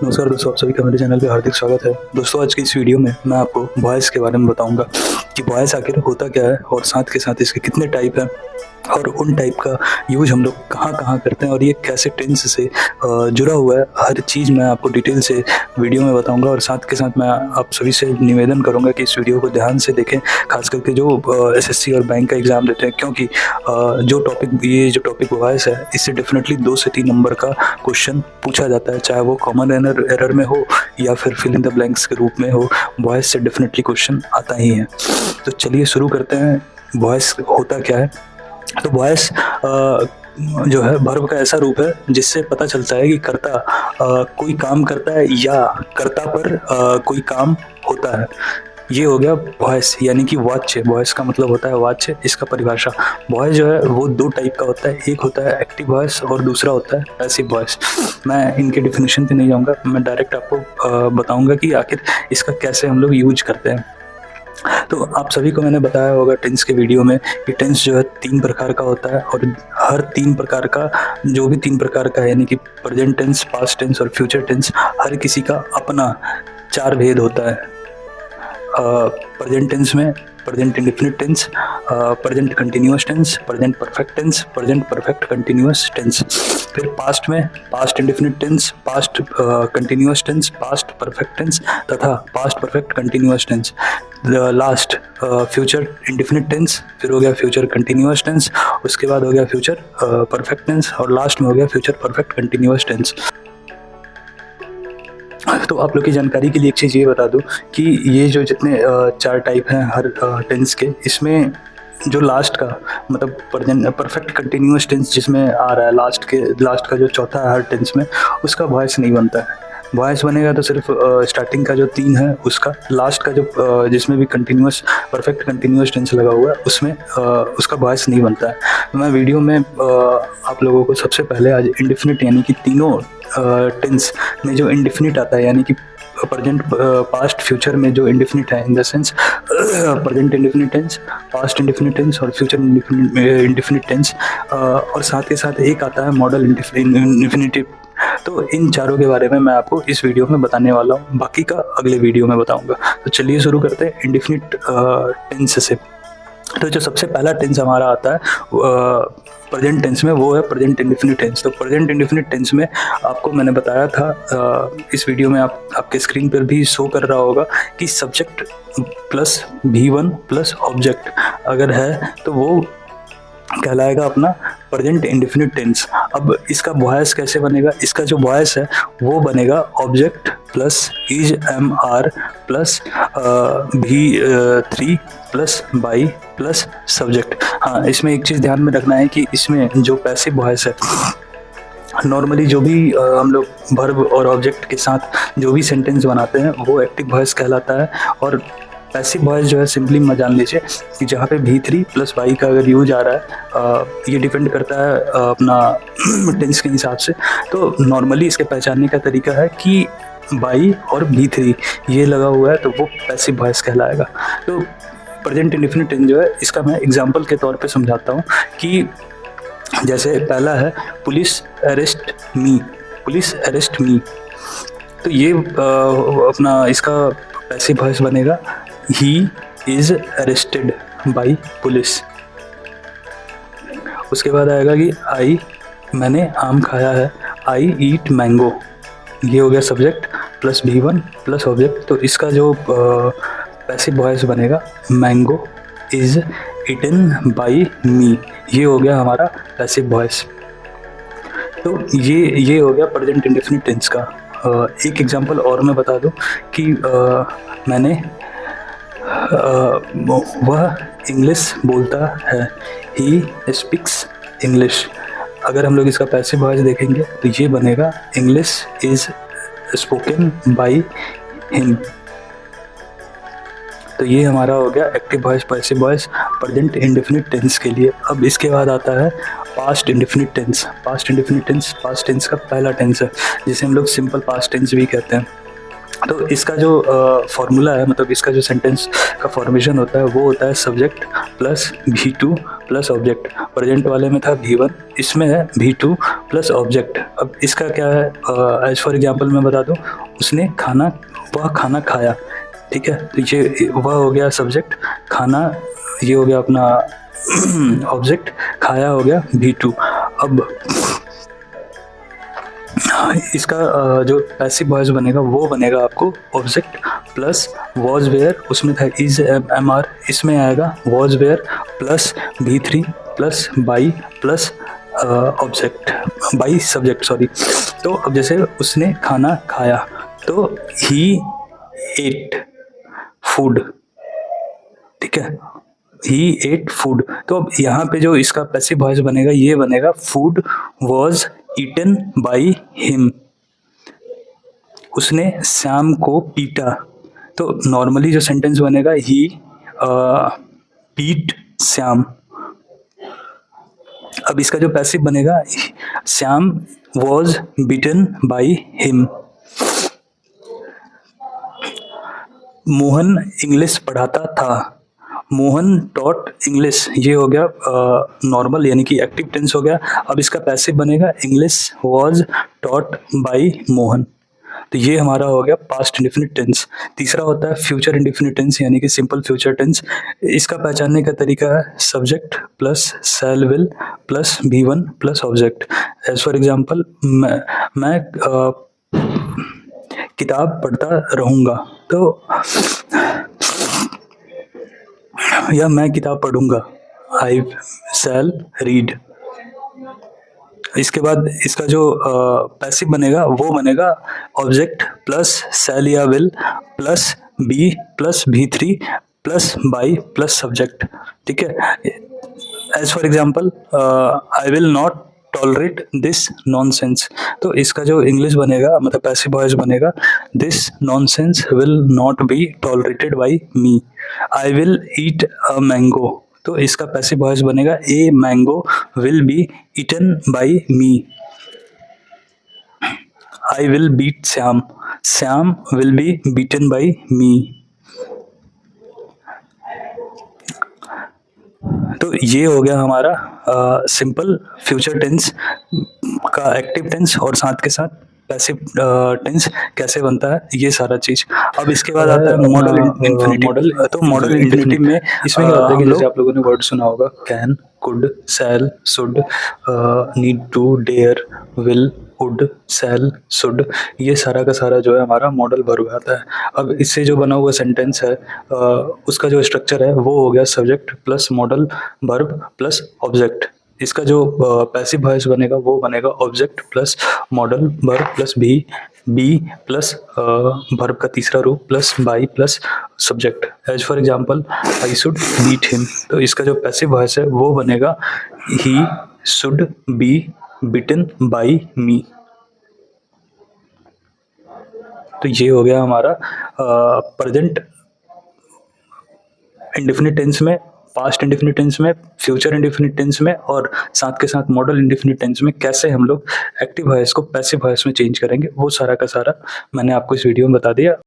नमस्कार दोस्तों, आप सभी का मेरे चैनल पे हार्दिक स्वागत है। दोस्तों, आज की इस वीडियो में मैं आपको वॉइस के बारे में बताऊंगा कि वॉइस आखिर होता क्या है और साथ के साथ इसके कितने टाइप हैं और उन टाइप का यूज हम लोग कहाँ कहाँ करते हैं और ये कैसे टेंस से जुड़ा हुआ है। हर चीज़ मैं आपको डिटेल से वीडियो में बताऊंगा और साथ के साथ मैं आप सभी से निवेदन करूंगा कि इस वीडियो को ध्यान से देखें, खास करके जो एसएससी और बैंक का एग्ज़ाम देते हैं, क्योंकि ये जो टॉपिक वॉइस है, इससे डेफिनेटली 2 से 3 नंबर का क्वेश्चन पूछा जाता है, चाहे वो कॉमन एरर में हो या फिर फिल इन द ब्लैंक्स के रूप में हो। वॉइस से डेफिनेटली क्वेश्चन आता ही है। तो चलिए शुरू करते हैं। वॉइस होता क्या है? तो वॉइस जो है वर्ब का ऐसा रूप है जिससे पता चलता है कि कर्ता कोई काम करता है या कर्ता पर कोई काम होता है। ये हो गया वॉइस, यानी कि वाच्य। वॉइस का मतलब होता है वाच्य। इसका परिभाषा, वॉइस जो है वो 2 टाइप का होता है। एक होता है एक्टिव वॉइस और दूसरा होता है पैसिव वॉइस। मैं इनके डिफिनेशन पे नहीं जाऊँगा, मैं डायरेक्ट आपको बताऊँगा कि आखिर इसका कैसे हम लोग यूज करते हैं। तो आप सभी को मैंने बताया होगा टेंस के वीडियो में कि टेंस जो है 3 प्रकार का होता है और हर 3 प्रकार का, जो भी 3 प्रकार का है, यानी कि प्रेजेंट टेंस, पास्ट टेंस और फ्यूचर टेंस, हर किसी का अपना 4 भेद होता है। प्रेजेंट टेंस में present indefinite tense, present continuous tense, present perfect tense, present perfect continuous tense. फिर पास्ट में past indefinite tense, past continuous tense, past perfect tense तथा past perfect continuous tense. Last future indefinite tense, फिर हो गया future continuous tense, उसके बाद हो गया फ्यूचर परफेक्ट टेंस और लास्ट में हो गया फ्यूचर परफेक्ट कंटिन्यूअस टेंस। तो आप लोग की जानकारी के लिए एक चीज़ ये बता दूं कि ये जो जितने 4 टाइप हैं हर टेंस के, इसमें जो लास्ट का मतलब परफेक्ट कंटिन्यूअस टेंस जिसमें आ रहा है, लास्ट का जो चौथा है हर टेंस में, उसका वॉइस नहीं बनता है। वॉइस बनेगा तो सिर्फ स्टार्टिंग का जो 3 है उसका, लास्ट का जो जिसमें भी कंटिन्यूअस परफेक्ट कंटिन्यूअस टेंस लगा हुआ है उसमें उसका वॉइस नहीं बनता है। तो मैं वीडियो में आप लोगों को सबसे पहले आज इंडेफिनिट, यानी कि तीनों टेंस में जो इंडेफिनिट आता है, यानी कि प्रेजेंट, पास्ट, फ्यूचर में जो इंडेफिनिट है, in the sense present indefinite tense, past indefinite tense और फ्यूचर इंडेफिनिट टेंस, और साथ के साथ एक आता है मॉडल इंडेफिनिटिव। तो इन चारों के बारे में मैं आपको इस वीडियो में बताने वाला हूँ, बाकी का अगले वीडियो में बताऊंगा। तो चलिए शुरू करते हैं इंडेफिनिट टेंस से। तो जो सबसे पहला टेंस हमारा आता है प्रेजेंट टेंस में, वो है प्रेजेंट इंडेफिनिट टेंस। तो प्रेजेंट इंडेफिनिट टेंस में आपको मैंने बताया था, इस वीडियो में आपके स्क्रीन पर भी शो कर रहा होगा कि subject plus V1 plus object अगर है तो वो कहलाएगा अपना प्रेजेंट इंडेफिनिट टेंस। अब इसका वॉइस कैसे बनेगा? इसका जो वॉइस है वो बनेगा object plus is MR plus V3 plus by plus subject. हाँ, इसमें एक चीज़ ध्यान में रखना है कि इसमें जो पैसिव वॉइस है, नॉर्मली जो भी हम लोग वर्ब और ऑब्जेक्ट के साथ जो भी सेंटेंस बनाते हैं वो एक्टिव वॉइस कहलाता है, और पैसिव वॉइस जो है सिंपली मत जान लीजिए कि जहाँ पे V3 प्लस बाई का अगर यूज आ रहा है, ये डिपेंड करता है अपना टेंस के हिसाब से। तो नॉर्मली इसके पहचानने का तरीका है कि बाई और V3 ये लगा हुआ है तो वो पैसिव वॉइस कहलाएगा। तो प्रेजेंट इंडेफिनिट टेंस जो है, इसका मैं एग्जांपल के तौर पे समझाता हूँ कि जैसे पहला है पुलिस अरेस्ट मी, पुलिस अरेस्ट मी। तो ये अपना इसका पैसिव वॉइस बनेगा he is arrested by police. उसके बाद आएगा कि आई, मैंने आम खाया है, आई ईट मैंगो। ये हो गया subject plus V1 plus object. तो इसका जो पैसिव वॉइस बनेगा मैंगो इज इटन बाई मी। ये हो गया हमारा पैसिव वॉइस। तो ये हो गया प्रेजेंट इंडेफिनिट टेंस का। एक एग्जांपल और मैं बता दूं कि मैंने वह इंग्लिश बोलता है, ही स्पीक्स इंग्लिश। अगर हम लोग इसका पैसिव वॉइस देखेंगे तो ये बनेगा English is spoken by him. तो ये हमारा हो गया active voice, passive voice present indefinite tense के लिए। अब इसके बाद आता है past indefinite tense. Past indefinite tense past tense का पहला टेंस है, जिसे हम लोग सिंपल पास्ट टेंस भी कहते हैं। तो इसका जो फॉर्मूला है, मतलब इसका जो सेंटेंस का फॉर्मेशन होता है वो होता है subject plus V2 plus object. Present वाले में था V1, इसमें है V2 प्लस ऑब्जेक्ट। अब इसका क्या है, एज फॉर एग्जांपल मैं बता दूं, उसने वह खाना खाया, ठीक है, तो ये वह हो गया सब्जेक्ट, खाना ये हो गया अपना ऑब्जेक्ट, खाया हो गया V2। अब इसका जो पैसिव वॉइस बनेगा वो बनेगा आपको ऑब्जेक्ट प्लस वॉज वेयर, उसमें था इज एम आर, इसमें आएगा was were plus V3 plus by plus object, by subject sorry. तो अब जैसे उसने खाना खाया तो ही एट फूड, ठीक है, ही एट फूड। तो अब यहाँ पे जो इसका पैसिव वॉइस बनेगा ये बनेगा food was eaten by him, उसने श्याम को पीटा। तो नॉर्मली जो सेंटेंस बनेगा ही पीट श्याम। अब इसका जो पैसिव बनेगा Shyam was beaten by him. Mohan English पढ़ाता था, मोहन टॉट इंग्लिश, ये हो गया नॉर्मल यानी कि एक्टिव टेंस हो गया। अब इसका पैसिव बनेगा English was taught by Mohan, तो ये हमारा हो गया पास्ट इंडेफिनिट टेंस। तीसरा होता है फ्यूचर इंडेफिनिट टेंस यानी कि सिंपल फ्यूचर टेंस। इसका पहचानने का तरीका है subject plus shall will plus V1 plus object. As for example मैं किताब पढ़ता रहूँगा, तो या मैं किताब पढ़ूंगा, आई शैल रीड। इसके बाद इसका जो पैसिव बनेगा वो बनेगा ऑब्जेक्ट प्लस शैल या will plus be plus V3 plus by plus subject, ठीक है। As for example I will not tolerate this nonsense, तो इसका जो इंग्लिश बनेगा मतलब पैसिव वॉइस बनेगा this nonsense will not be tolerated by me. I will eat a mango, तो इसका पैसिव वॉइस बनेगा a mango will be eaten by me. I will beat Shyam, Shyam will be beaten by me. तो ये हो गया हमारा simple future tense का active tense और साथ के साथ पैसिव टेंस कैसे बनता है ये सारा चीज। अब इसके बाद आता है मॉडल इन्फिनिटिव। तो मॉडल इन्फिनिटिव में इसमें क्या होता है कि जैसे आप लोगों ने वर्ड सुना होगा can, could, shall, should, need to, dare, will, would, shall, should, ये सारा का सारा जो है हमारा मॉडल वर्ब आता है। अब इससे जो बना हुआ सेंटेंस है उसका जो स्ट्रक्चर है वो हो गया subject plus modal verb plus object. इसका जो पैसिव वॉइस बनेगा वो बनेगा object plus modal verb plus be plus verb का तीसरा रूप plus by plus subject. As for example I should beat him, तो इसका जो पैसिव वॉइस है वो बनेगा he should be beaten by me. तो ये हो गया हमारा प्रेजेंट इंडेफिनिट टेंस में, पास्ट इंडेफिनिट टेंस में, फ्यूचर इंडेफिनिट टेंस में और साथ के साथ मॉडल इंडेफिनिट टेंस में कैसे हम लोग एक्टिव वॉइस को पैसिव वॉइस में चेंज करेंगे वो सारा का सारा मैंने आपको इस वीडियो में बता दिया।